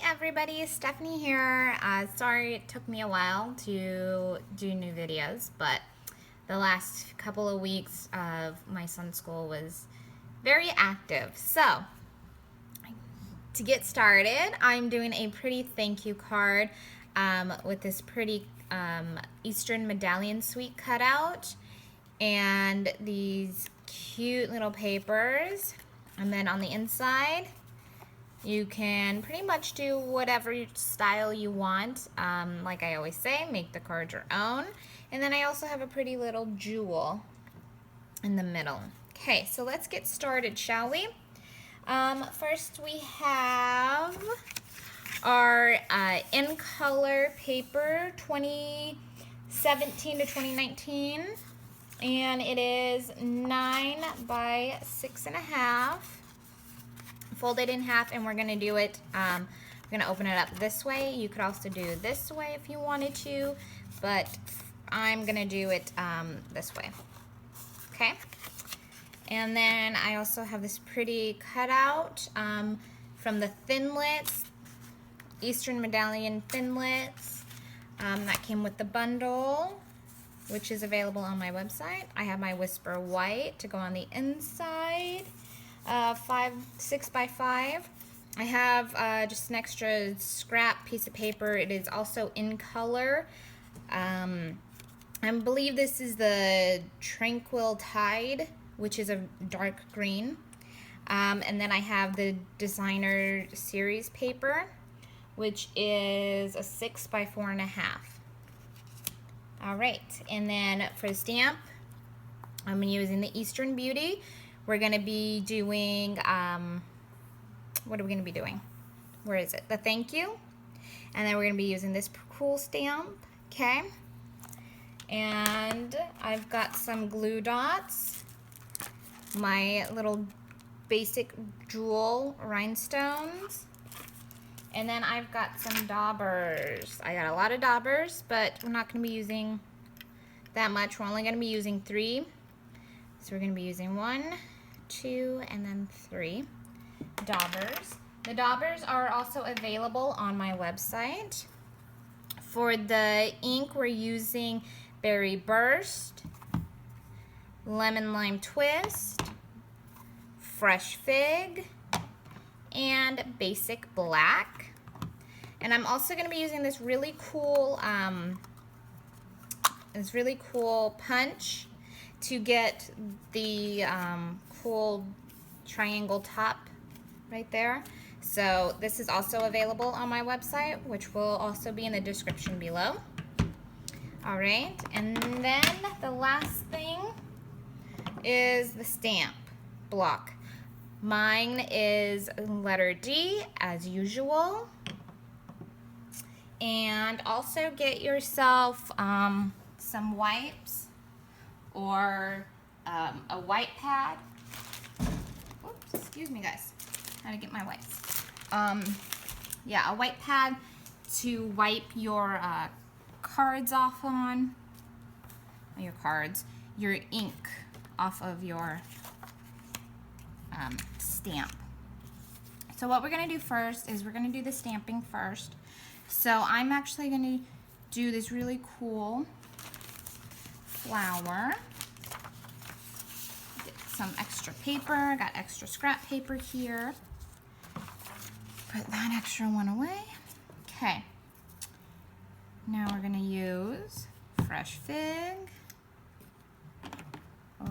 everybody, Stephanie here. Sorry it took me a while to do new videos, but the last couple of weeks of my son's school was very active. So, to get started, I'm doing a pretty thank you card with this pretty Eastern medallion suite cutout and these cute little papers. And then on the inside, you can pretty much do whatever style you want. Like I always say, make the card your own. And then I also have a pretty little jewel in the middle. Okay, so let's get started, shall we? First we have our in color paper 2017 to 2019. And it is 9 by 6.5. Fold it in half, and we're going to do it, we're going to open it up this way. You could also do it this way if you wanted to, but I'm going to do it this way. Okay? And then I also have this pretty cutout from the Thinlits, Eastern Medallion Thinlits, that came with the bundle, which is available on my website. I have my Whisper White to go on the inside. 6 by 5. I have just an extra scrap piece of paper. It is also in color. I believe this is the Tranquil Tide, which is a dark green. And then I have the Designer Series paper, which is a 6 by 4.5. All right, and then for the stamp, I'm using the Eastern Beauty. We're going to be doing, what are we going to be doing? Where is it? The thank you. And then we're going to be using this cool stamp, okay? And I've got some glue dots, my little basic jewel rhinestones, and then I've got some daubers. I got a lot of daubers, but we're not going to be using that much. We're only going to be using 3. So we're going to be using 1, 2, and then 3 daubers. The daubers are also available on my website. For the ink, we're using Berry Burst, Lemon Lime Twist, Fresh Fig, and Basic Black. And I'm also going to be using this really cool punch to get the cool triangle top right there. So this is also available on my website, which will also be in the description below. All right, and then the last thing is the stamp block. Mine is letter D, as usual. And also get yourself some wipes or a white pad. Oops, excuse me, guys. How to get my wipes. Yeah, a white pad to wipe your cards off on. Your ink off of your stamp. So what we're going to do first is we're going to do the stamping first. So I'm actually going to do this really cool flower. Get some extra paper. Got extra scrap paper here. Put that extra one away. Okay. Now we're going to use Fresh Fig,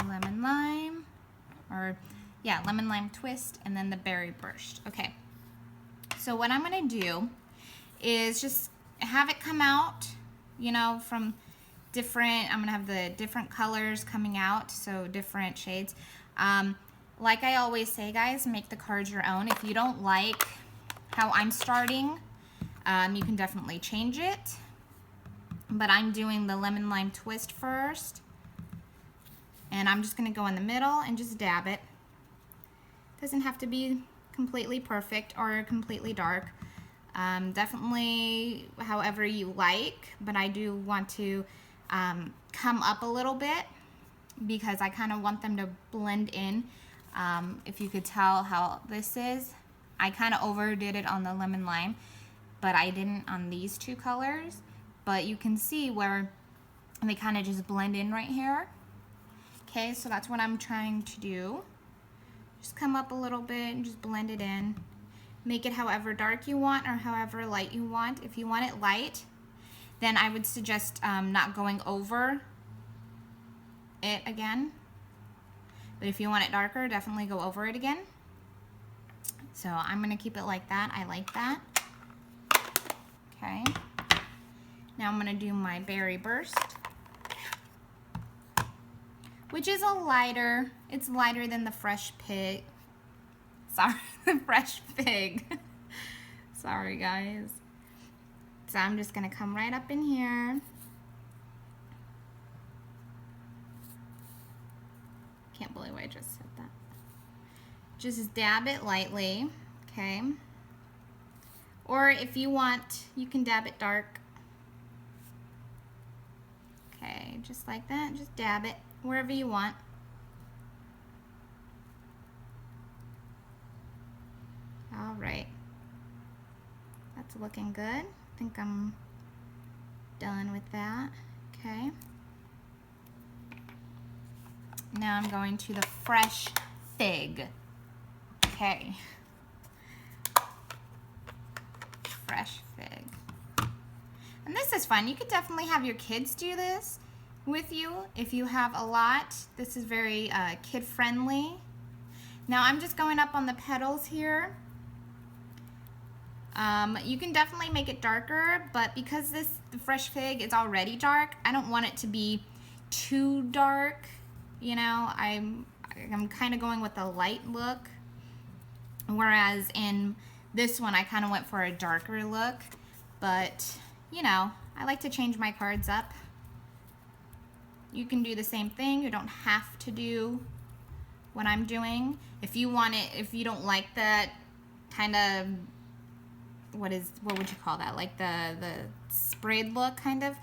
Lemon Lime, Lemon Lime Twist, and then the Berry Burst. Okay. So what I'm going to do is just have it come out, from different, I'm going to have the different colors coming out, so different shades. Like I always say, guys, make the cards your own. If you don't like how I'm starting, you can definitely change it. But I'm doing the Lemon Lime Twist first. And I'm just going to go in the middle and just dab it. Doesn't have to be completely perfect or completely dark. Definitely however you like, but I do want to come up a little bit because I kind of want them to blend in. If you could tell how this is, I kind of overdid it on the lemon lime. but I didn't on these two colors. But you can see where they kind of just blend in right here. Okay, so that's what I'm trying to do. Just come up a little bit and just blend it in. Make it however dark you want or however light you want. If you want it light, then I would suggest not going over it again. But if you want it darker, definitely go over it again. So I'm gonna keep it like that. I like that. Okay. Now I'm gonna do my Berry Burst, which is a lighter. It's lighter than the Fresh Pig. Sorry, the Fresh Fig. Sorry, guys. So I'm just gonna come right up in here. Can't believe I just said that. Just dab it lightly, okay? Or if you want, you can dab it dark. Okay, just like that. Just dab it wherever you want. All right. That's looking good. I think I'm done with that. Okay. Now I'm going to the Fresh Fig. Okay. Fresh Fig. And this is fun. You could definitely have your kids do this with you if you have a lot. This is very kid-friendly. Now I'm just going up on the petals here. You can definitely make it darker, but because the Fresh Fig is already dark, I don't want it to be too dark. You know, I'm kind of going with a light look, whereas in this one I kind of went for a darker look. But you know, I like to change my cards up. You can do the same thing. You don't have to do what I'm doing. If you want it, if you don't like that kind of, what would you call that? Like the sprayed look kind of,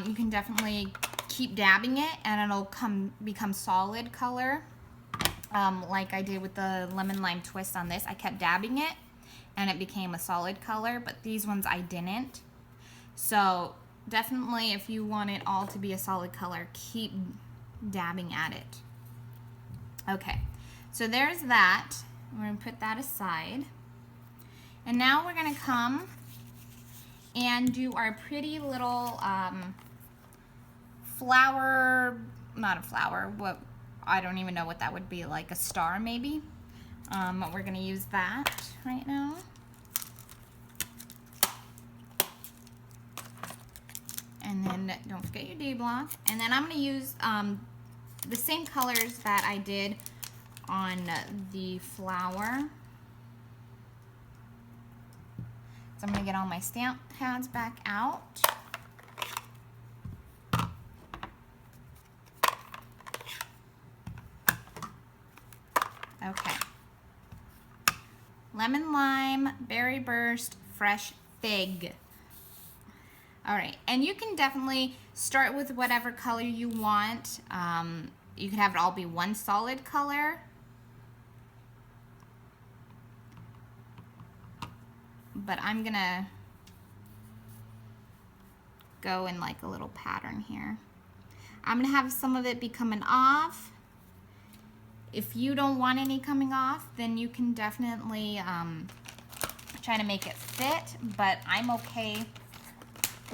you can definitely keep dabbing it and it'll become solid color. Like I did with the lemon lime twist on this. I kept dabbing it and it became a solid color, but these ones I didn't. So definitely if you want it all to be a solid color, keep dabbing at it. Okay, so there's that. We're gonna put that aside. And now we're gonna come and do our pretty little flower, not a flower, what, I don't even know what that would be, like a star maybe. But we're gonna use that right now. And then don't forget your D block. And then I'm gonna use the same colors that I did on the flower. So I'm gonna get all my stamp pads back out. Okay. Lemon lime, berry burst, fresh fig. All right, and you can definitely start with whatever color you want. You can have it all be one solid color. But I'm gonna go in like a little pattern here. I'm gonna have some of it be coming off. If you don't want any coming off, then you can definitely try to make it fit, but I'm okay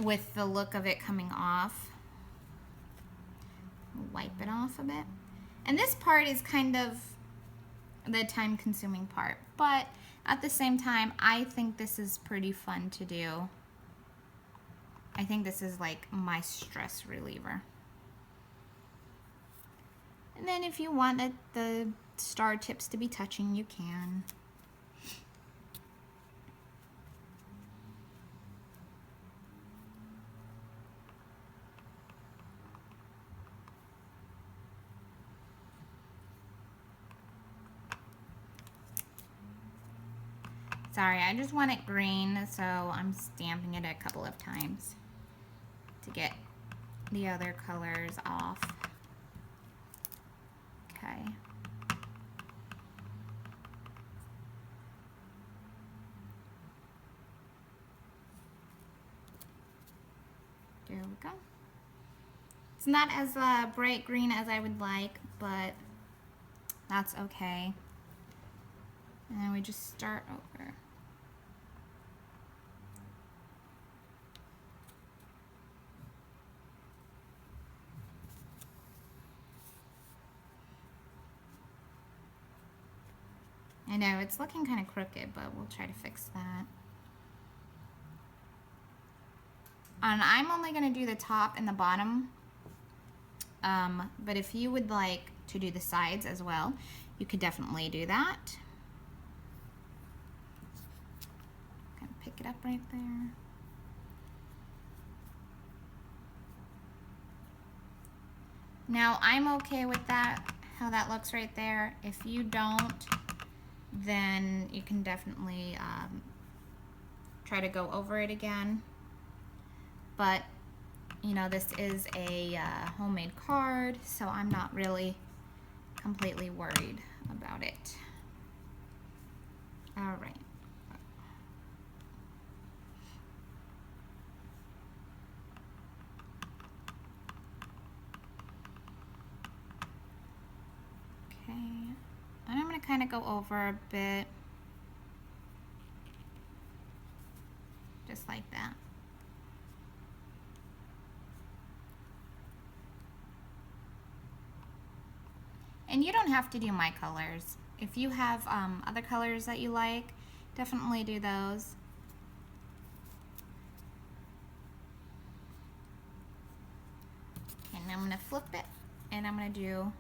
with the look of it coming off. Wipe it off a bit. And this part is kind of the time-consuming part, but at the same time, I think this is pretty fun to do. I think this is like my stress reliever. And then if you want the star tips to be touching, you can. Sorry, I just want it green, so I'm stamping it a couple of times to get the other colors off. Okay. go. It's not as bright green as I would like, but that's okay. And then we just start over. I know it's looking kind of crooked, but we'll try to fix that. And I'm only going to do the top and the bottom, but if you would like to do the sides as well, you could definitely do that. Kind of pick it up right there. Now I'm okay with that, how that looks right there. If you don't, then you can definitely try to go over it again. But you know, this is a homemade card, so I'm not really completely worried about it. All right. Okay, and I'm going to kind of go over a bit, just like that. And you don't have to do my colors. If you have other colors that you like, definitely do those. And I'm going to flip it, and I'm going to do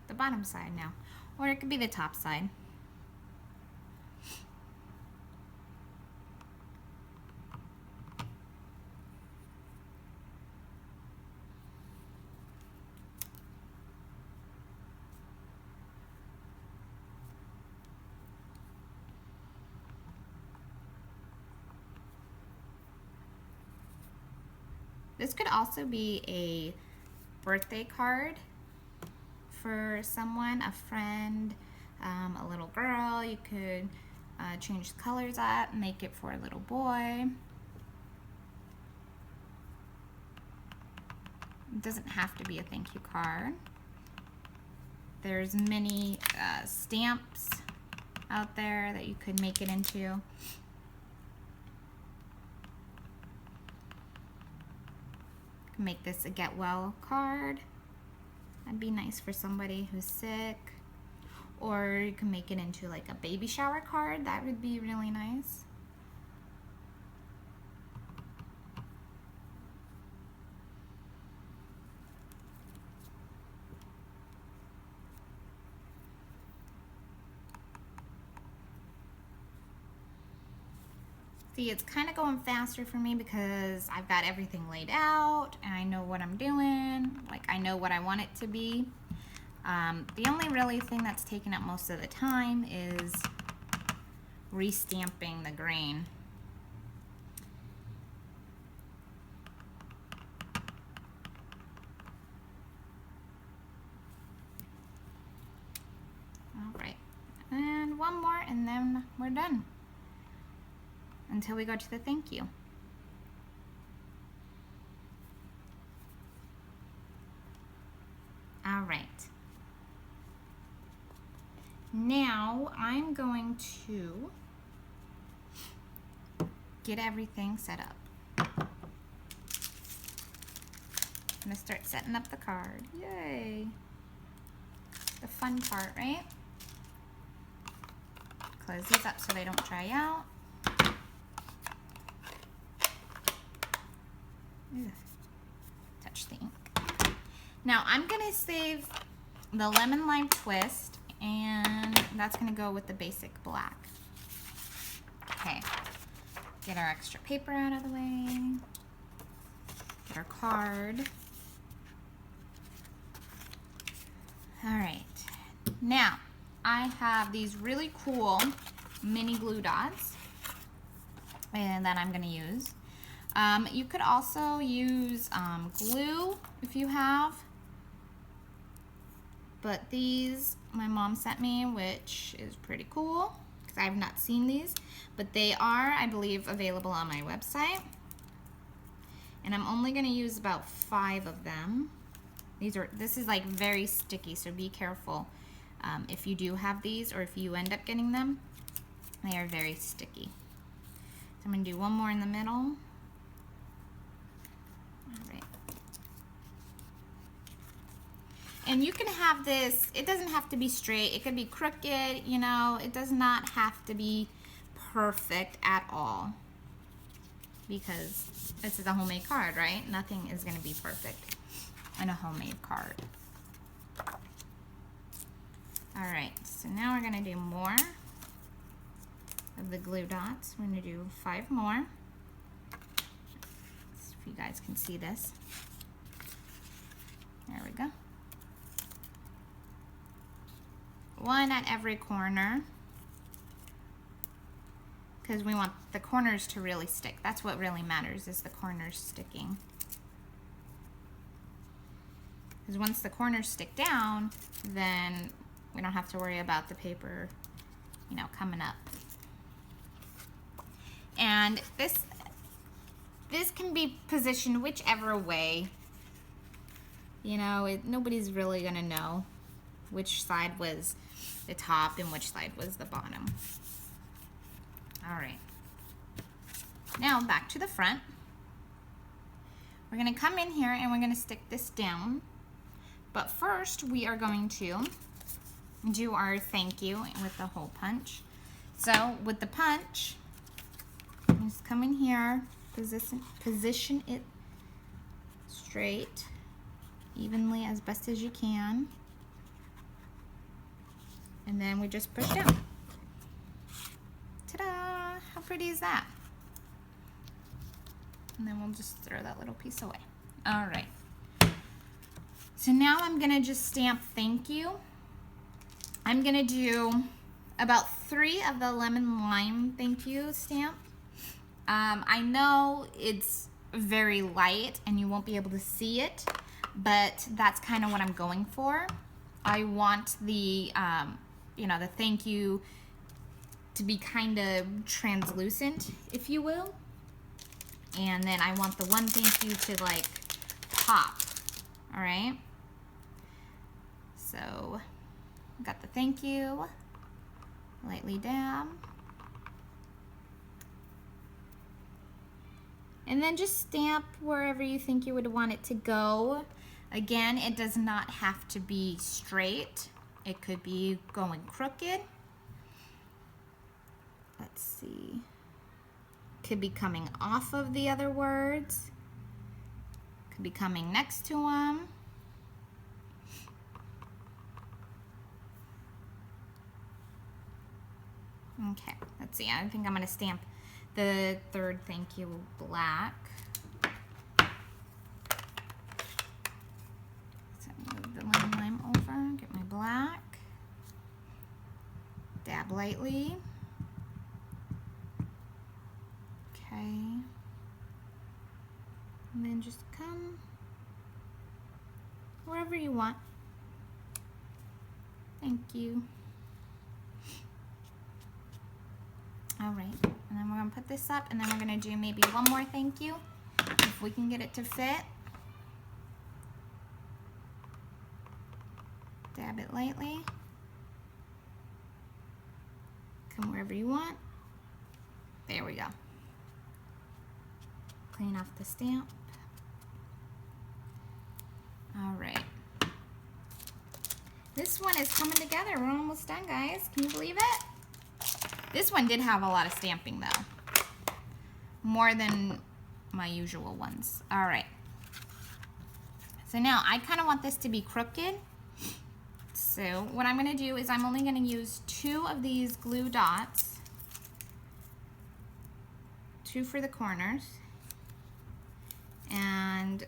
the bottom side now. Or it could be the top side. This could also be a birthday card for someone, a friend, a little girl. You could change the colors up, make it for a little boy. It doesn't have to be a thank you card. There's many stamps out there that you could make it into. Make this a get well card. That'd be nice for somebody who's sick. Or you can make it into like a baby shower card. That would be really nice. See, it's kind of going faster for me because I've got everything laid out and I know what I'm doing. Like, I know what I want it to be. The only really thing that's taking up most of the time is re-stamping the grain. All right, and one more and then we're done. Until we go to the thank you. All right. Now I'm going to get everything set up. I'm gonna start setting up the card. Yay. The fun part, right? Close these up so they don't dry out. Ugh. Touch the ink. Now I'm gonna save the lemon lime twist, and that's gonna go with the basic black. Okay, get our extra paper out of the way, get our card. All right, now I have these really cool mini glue dots and that I'm gonna use. You could also use glue if you have, but these my mom sent me, which is pretty cool because I have not seen these, but they are, I believe, available on my website. And I'm only gonna use about 5 of them. This is like very sticky, so be careful if you do have these or if you end up getting them. They are very sticky. So I'm gonna do one more in the middle. All right. And you can have this, it doesn't have to be straight, it could be crooked, you know, it does not have to be perfect at all. Because this is a homemade card, right? Nothing is gonna be perfect in a homemade card. All right, so now we're gonna do more of the glue dots. We're gonna do 5 more. So if you guys can see this. There we go. 1 at every corner, because we want the corners to really stick. That's what really matters, is the corners sticking. Because once the corners stick down, then we don't have to worry about the paper, you know, coming up. And this can be positioned whichever way. You know, nobody's really gonna know which side was the top and which side was the bottom. All right. Now back to the front. We're gonna come in here and we're gonna stick this down. But first we are going to do our thank you with the hole punch. So with the punch, just come in here, position it straight, evenly as best as you can. And then we just push down. Ta-da! How pretty is that? And then we'll just throw that little piece away. All right. So now I'm gonna just stamp thank you. I'm gonna do about 3 of the lemon lime thank you stamp. I know it's very light and you won't be able to see it, but that's kind of what I'm going for. I want the, you know, the thank you to be kind of translucent, if you will. And then I want the one thank you to like pop, all right? So, got the thank you, lightly dab. And then just stamp wherever you think you would want it to go. Again, it does not have to be straight. It could be going crooked. Let's see. Could be coming off of the other words. Could be coming next to them. Okay, let's see. I think I'm going to stamp the 3rd thank you black. So move the lemon lime over, get my black, dab lightly. Okay. And then just come wherever you want. Thank you. All right, and then we're gonna put this up, and then we're gonna do maybe one more thank you, if we can get it to fit. Dab it lightly. Come wherever you want. There we go. Clean off the stamp. All right. This one is coming together. We're almost done, guys. Can you believe it? This one did have a lot of stamping though. More than my usual ones. All right. So now I kind of want this to be crooked. So what I'm going to do is I'm only going to use 2 of these glue dots. 2 for the corners. And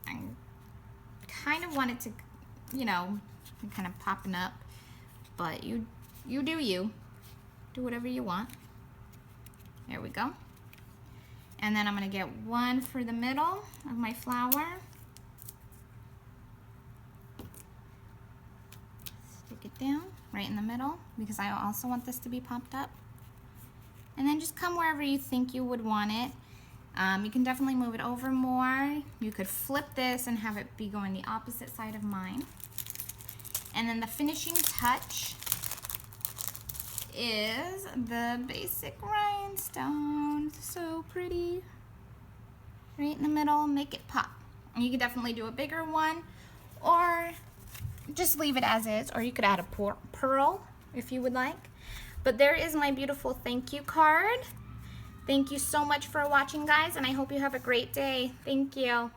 I kind of want it to, you know, kind of popping up. But you do you. Do whatever you want. There we go. And then I'm going to get 1 for the middle of my flower. Stick it down right in the middle because I also want this to be popped up. And then just come wherever you think you would want it. You can definitely move it over more. You could flip this and have it be going the opposite side of mine. And then the finishing touch is the basic rhinestone. So pretty. Right in the middle, make it pop. And you could definitely do a bigger one, or just leave it as is, or you could add a pearl if you would like. But there is my beautiful thank you card. Thank you so much for watching, guys, and I hope you have a great day. Thank you.